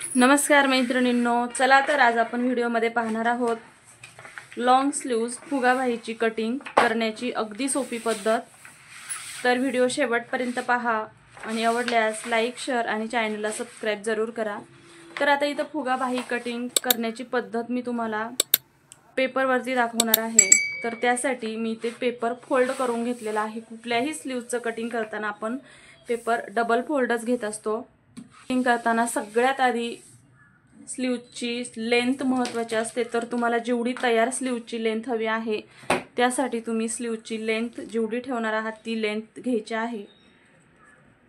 नमस्कार मैत्रिणींनो, चला तर आज आपण व्हिडिओमध्ये पाहणार आहोत लॉंग स्लीव्ज फुगाबाईची कटिंग करण्याची अगदी सोपी पद्धत। तर व्हिडिओ शेवटपर्यंत पहा आणि आवडल्यास लाईक, शेअर आणि चॅनलला सबस्क्राइब जरूर करा। तर आता इथं फुगाबाई कटिंग करण्याची पद्धत मी तुम्हाला पेपरवरती दाखवणार आहे। तर त्यासाठी मी ते पेपर फोल्ड करून घेतलेला आहे। कुठल्याही स्लीव्जचं कटिंग करताना आपण पेपर डबल फोल्डच घेत असतो। कटिंग करताना सगळ्यात आधी स्लीवची लेंथ महत्त्वाची असते। तर तुम्हाला जेवढी तयार स्लीवची लेंथ हवी आहे त्यासाठी तुम्ही स्लीवची लेंथ जेवढी ठेवणार आहात ती लेंथ घ्यायची आहे।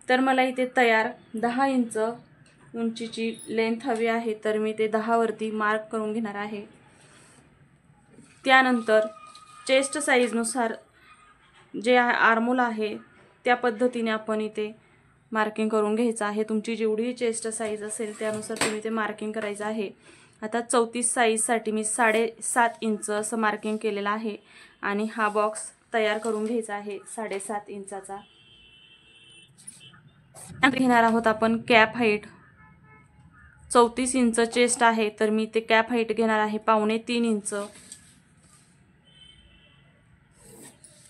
तर मला इथे तयार 10 इंच उंचीची लेंथ हवी आहे, तर मी ते 10 वरती मार्क करून घेणार आहे। त्यानंतर चेस्ट साईजनुसार जे आर्महोल आहे त्या पद्धतीने आपण इथे मार्किंग करून घ्यायचं आहे। तुमची जेवढी चेस्ट साईज असेल त्यानुसार तुम्ही ते मार्किंग करायचं आहे। आता 34 साईजसाठी मी 7.5 इंच असं मार्किंग केलेलं आहे आणि हा बॉक्स तयार करून घ्यायचा आहे 7.5 इंचाचा। घेणार आहोत आपण कॅप हाईट। 34 इंच चेस्ट आहे, तर मी ते कॅप हाईट घेणार आहे 2.25 इंच।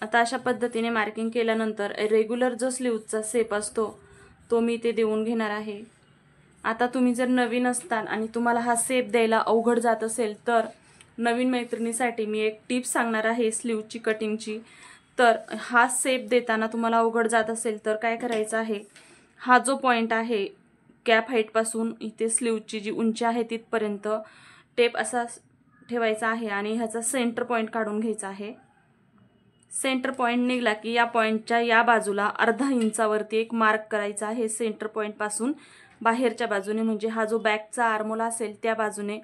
आता अशा पद्धतीने मार्किंग केल्यानंतर रेग्युलर जो स्लीवचा शेप असतो तो मी ते देऊन घेणार आहे। आता तुम्ही जर नवीन असताल आणि तुम्हाला हा शेप द्यायला अवघड जात असेल तर नवीन मैत्रिणीसाठी मी एक टिप सांगणार आहे स्लीवची कटिंगची। तर हा शेप देताना तुम्हाला अवघड जात असेल तर काय करायचं आहे, हा जो पॉइंट आहे कॅप हाईट पासून इथे स्लीवची जी उंची आहे तिथपर्यंत टेप असा ठेवायचा आहे आणि ह्याचा सेंटर पॉइंट काढून घ्यायचा आहे। सेंटर पॉइंट निघला की या पॉइंटच्या या बाजूला अर्धा इंचावरती एक मार्क करायचा आहे सेंटर पॉइंट पासून बाहेरच्या बाजूने, म्हणजे हा जो बॅकचा आर्महोल असेल त्या बाजूने।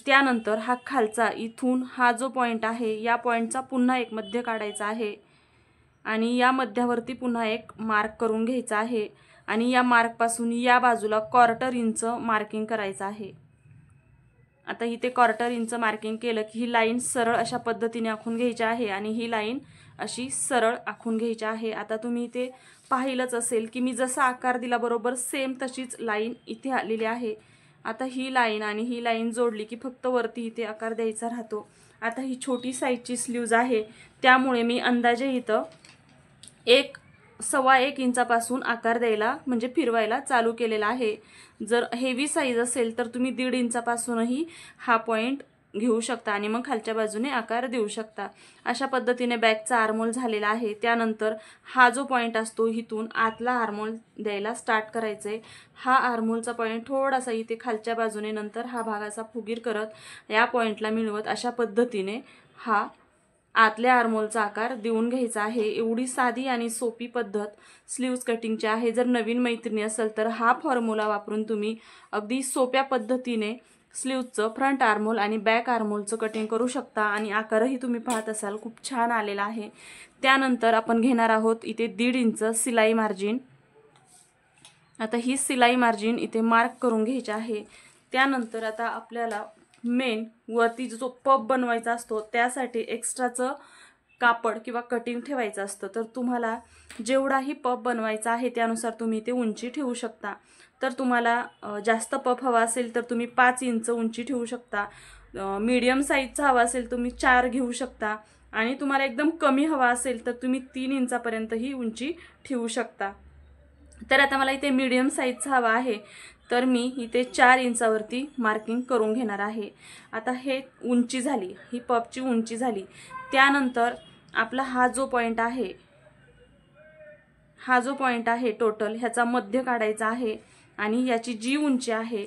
त्यानंतर हा खालचा इथून हा जो पॉइंट आहे या पॉइंटचा पुन्हा एक मध्य काढायचा आहे आणि या मध्यावरती पुन्हा एक मार्क करून घ्यायचा आहे आणि या मार्क पासून या बाजूला 1/4 इंच मार्किंग करायचं आहे। आता इथे 1/4 इंच मार्किंग केलं की ही लाईन सरळ अशा पद्धतीने आखून घ्यायची आहे आणि ही लाईन अशी सरळ आखून घ्यायची आहे। आता तुम्ही इथे पाहिलंच असेल की मी जसा आकार दिला बरोबर सेम तशीच लाईन इथे आलेली आहे। आता ही लाईन आणि ही लाईन जोडली की फक्त वरती इथे आकार द्यायचा राहतो। आता ही छोटी साईजची स्लीव्ज आहे त्यामुळे मी अंदाजे इथं 1.25 इंचापासून आकार द्यायला म्हणजे फिरवायला चालू केलेला आहे। जर हेवी साईज असेल तर तुम्ही 1.5 इंचापासूनही हा पॉइंट घेऊ शकता आणि मग खालच्या बाजूने आकार देऊ शकता। अशा पद्धतीने बॅकचा आर्महोल झालेला आहे। त्यानंतर हा जो पॉइंट असतो इथून आतला आर्महोल द्यायला स्टार्ट करायचे। हा आर्महोलचा पॉइंट थोडासा इथे खालच्या बाजूने, नंतर हा भागाचा फुगीर करत या पॉइंटला मिळवत अशा पद्धतीने हा आतल्या आर्महोलचा आकार देऊन घ्यायचा आहे। एवढी साधी आणि सोपी पद्धत स्लीव्ज कटिंगची आहे। जर नवीन मैत्रिणी असेल तर हा फॉर्म्युला वापरून तुम्ही अगदी सोप्या पद्धतीने स्लीव्जचं फ्रंट आर्महोल आणि बॅक आर्महोलचं कटिंग करू शकता आणि आकारही तुम्ही पाहत असाल खूप छान आलेला आहे। त्यानंतर आपण घेणार आहोत इथे 1.5 इंच सिलाई मार्जिन। आता ही सिलाई मार्जिन इथे मार्क करून घ्यायची आहे। त्यानंतर आता आपल्याला मेन वरती जो पफ बनवायचा असतो त्यासाठी एक्स्ट्राचं कापड किंवा कटिंग ठेवायचं असतं। तर तुम्हाला जेवढाही पफ बनवायचा आहे त्यानुसार तुम्ही ते उंची ठेवू शकता। तर तुम्हाला जास्त पफ हवा असेल तर तुम्ही 5 इंच उंची ठेवू शकता। मीडियम साईजचा हवा असेल तुम्ही 4 घेऊ शकता आणि तुम्हाला एकदम कमी हवा असेल तर तुम्ही 3 इंचापर्यंत ही उंची ठेवू शकता। तर आता मला इथे मीडियम साईजचा हवा आहे तर मी इथे 4 इंचावरती मार्किंग करून घेणार आहे। आता हे उंची झाली, ही पफची उंची झाली। त्यानंतर आपला हा जो पॉइंट आहे टोटल ह्याचा मध्य काढायचा आहे आणि याची जी उंची आहे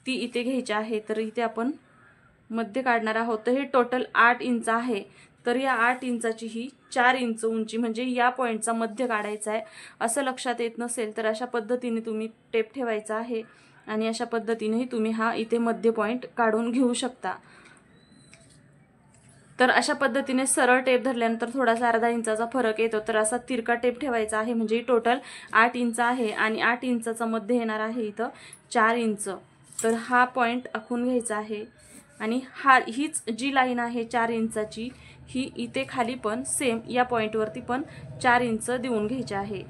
ती इथे घ्यायची आहे। तर इथे आपण मध्य काढणार आहोत। तर हे टोटल 8 इंच आहे। तर या 8 इंचाची ही 4 इंच उंची म्हणजे या पॉइंटचा मध्य काढायचा आहे। असं लक्षात येत नसेल तर अशा पद्धतीने तुम्ही टेप ठेवायचा आहे आणि अशा पद्धतीनेही तुम्ही हा इथे मध्य पॉइंट काढून घेऊ शकता। तर अशा पद्धतीने सरळ टेप धरल्यानंतर थोडासा अर्धा इंचाचा फरक येतो, तर असा तिरका टेप ठेवायचा आहे। म्हणजे टोटल 8 इंच आहे आणि 8 इंचाचा मध्य येणार आहे इथं 4 इंच। तर हा पॉइंट आखून घ्यायचा आहे आणि हीच जी लाईन आहे 4 इंचाची ही इथे खाली पण सेम या पॉइंटवरती पण 4 इंच देऊन घ्यायचे आहे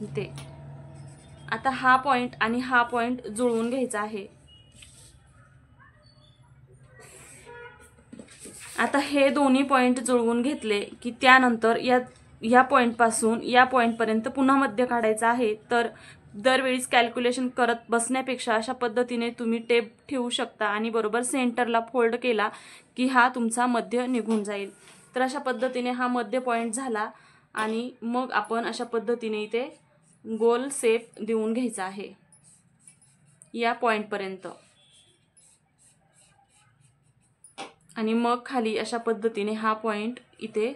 इथे। आता हा पॉइंट आणि हा पॉइंट जुळवून घ्यायचा आहे। आता हे दोन्ही पॉईंट जुळवून घेतले की त्यानंतर या पॉईंटपासून या पॉईंटपर्यंत पुन्हा मध्य काढायचा आहे। तर दरवेळीच कॅल्क्युलेशन करत बसण्यापेक्षा अशा पद्धतीने तुम्ही टेप ठेवू शकता आणि बरोबर सेंटरला फोल्ड केला की हा तुमचा मध्य निघून जाईल। तर अशा पद्धतीने हा मध्य पॉईंट झाला आणि मग आपण अशा पद्धतीने इथे गोल शेप देऊन घ्यायचा आहे या पॉईंटपर्यंत आणि मग खाली अशा पद्धतीने हा पॉईंट इथे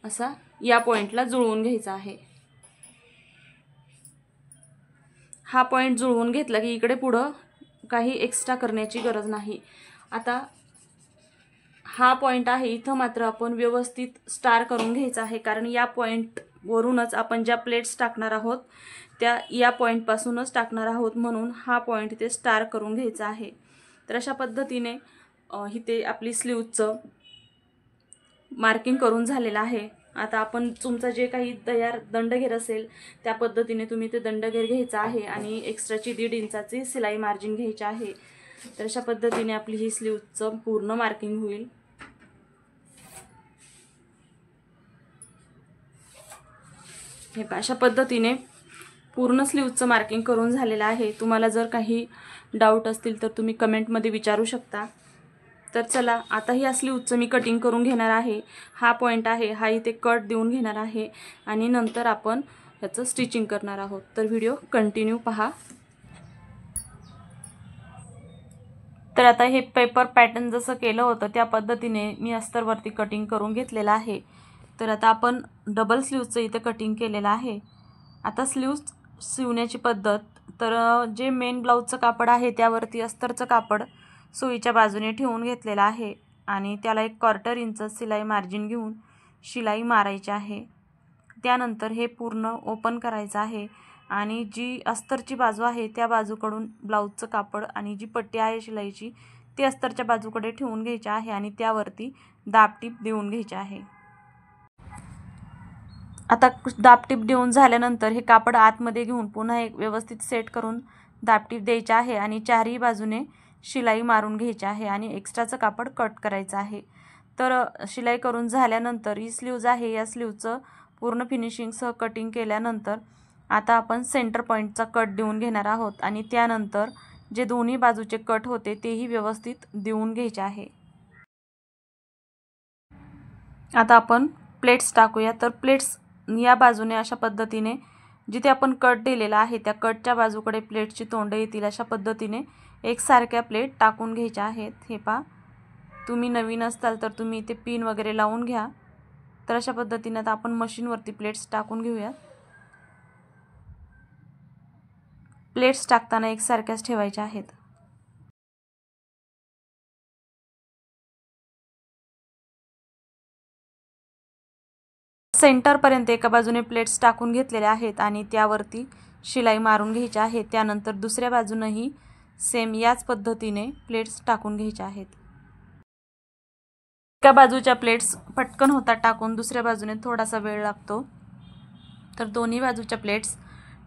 असा या पॉईंटला जुळवून घ्यायचा आहे। हा पॉईंट जुळवून घेतला की इकडे पुढं काही एक्स्ट्रा करण्याची गरज नाही। आता हा पॉईंट आहे इथं मात्र आपण व्यवस्थित स्टार करून घ्यायचा आहे, कारण या पॉईंटवरूनच आपण ज्या प्लेट्स टाकणार आहोत त्या या पॉईंटपासूनच टाकणार आहोत, म्हणून हा पॉईंट इथे स्टार करून घ्यायचा आहे। तर अशा पद्धतीने इथे आपली स्लीवचं मार्किंग करून झालेलं आहे। आता आपण तुमचा जे काही तयार दंडघेर असेल त्या पद्धतीने तुम्ही ते दंडघेर घ्यायचा आहे आणि एक्स्ट्राची 1.5 इंचाची सिलाई मार्जिन घ्यायची आहे। तर अशा पद्धतीने आपली ही स्लीवचं पूर्ण मार्किंग होईल। हे अशा पद्धतीने पूर्ण स्लीवचं मार्किंग करून झालेलं आहे। तुम्हाला जर काही डाऊट असतील तर तुम्ही कमेंटमध्ये विचारू शकता। तर चला आता ही स्लीवचं मी कटिंग करून घेणार आहे। हा पॉईंट आहे हा इथे कट देऊन घेणार आहे आणि नंतर आपण ह्याचं स्टिचिंग करणार आहोत। तर व्हिडिओ कंटिन्यू पहा। तर आता हे पेपर पॅटर्न जसं केलं होतं त्या पद्धतीने मी अस्तरवरती कटिंग करून घेतलेलं आहे। तर आता आपण डबल स्लीवचं इथे कटिंग केलेलं आहे। आता स्लीव्ज शिवण्याची पद्धत, तर जे मेन ब्लाऊजचं कापड आहे त्यावरती अस्तरचं कापड सुईच्या बाजूने ठेवून घेतलेलं आहे आणि त्याला 1/4 इंच सिलाई मार्जिन घेऊन शिलाई मारायची आहे। त्यानंतर हे पूर्ण ओपन करायचं आहे आणि जी अस्तरची बाजू आहे त्या बाजूकडून ब्लाऊजचं कापड आणि जी पट्टी आहे शिलाईची ती अस्तरच्या बाजूकडे ठेवून घ्यायची आहे आणि त्यावरती दाबटीप देऊन घ्यायची आहे। आता दाबटीप देऊन झाल्यानंतर हे कापड आतमध्ये घेऊन पुन्हा एक व्यवस्थित सेट करून दाबटीप द्यायची आहे आणि चारही बाजूने शिलाई मारून घ्यायची आहे आणि एक्स्ट्राचं कापड कट करायचं आहे। तर शिलाई करून झाल्यानंतर ही स्लीव्ज आहे या स्लीवचं पूर्ण फिनिशिंगसह कटिंग केल्यानंतर आता आपण सेंटर पॉईंटचा कट देऊन घेणार आहोत आणि त्यानंतर जे दोन्ही बाजूचे कट होते तेही व्यवस्थित देऊन घ्यायचे आहे। आता आपण प्लेट्स टाकूया। तर प्लेट्स या बाजूने अशा पद्धतीने जिथे आपण कट दिलेला आहे त्या कटच्या बाजूकडे प्लेटची तोंड येतील अशा पद्धतीने एकसारख्या प्लेट टाकून घ्यायच्या आहेत। हे पहा, तुम्ही नवीन असताल तर तुम्ही इथे पिन वगैरे लावून घ्या। तर अशा पद्धतीने आता आपण मशीनवरती प्लेट्स टाकून घेऊया। प्लेट्स टाकताना एकसारख्याच ठेवायच्या आहेत। सेंटरपर्यंत एका बाजूने प्लेट्स टाकून घेतलेल्या आहेत आणि त्यावरती शिलाई मारून घ्यायची आहे। त्यानंतर दुसऱ्या बाजूनही सेम याच पद्धतीने प्लेट्स टाकून घ्यायच्या आहेत। एका बाजूच्या प्लेट्स पटकन होतात टाकून, दुसऱ्या बाजूने थोडासा वेळ लागतो। तर दोन्ही बाजूच्या प्लेट्स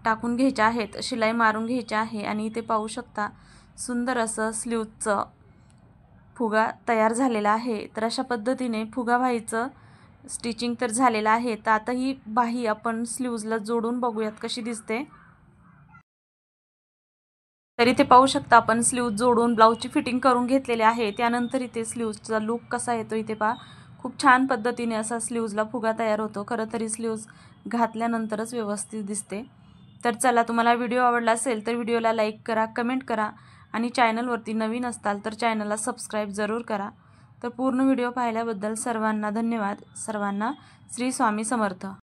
टाकून घ्यायच्या आहेत, शिलाई मारून घ्यायची आहे आणि इथे पाहू शकता सुंदर असं स्लीवचं फुगा तयार झालेला आहे। तर अशा पद्धतीने फुगा बाहीचं स्टिचिंग तर झालेलं आहे। तर आता ही बाही आपण स्लीव्जला जोडून बघूयात कशी दिसते। तर इथे पाहू शकता आपण स्लीव जोडून ब्लाऊजची फिटिंग करून घेतलेली आहे। त्यानंतर इथे स्लीव्जचा लुक कसा येतो इथे पहा, खूप छान पद्धतीने असा स्लीव्जला फुगा तयार होतो। खरं तरी स्लीव्ज घातल्यानंतरच व्यवस्थित दिसते। तर चला, तुम्हाला व्हिडिओ आवडला असेल तर व्हिडिओला लाईक करा, कमेंट करा आणि चॅनलवरती नवीन असताल तर चॅनलला सबस्क्राईब जरूर करा। तर पूर्ण व्हिडिओ पाहिल्याबद्दल सर्वांना धन्यवाद। सर्वांना श्री स्वामी समर्थ।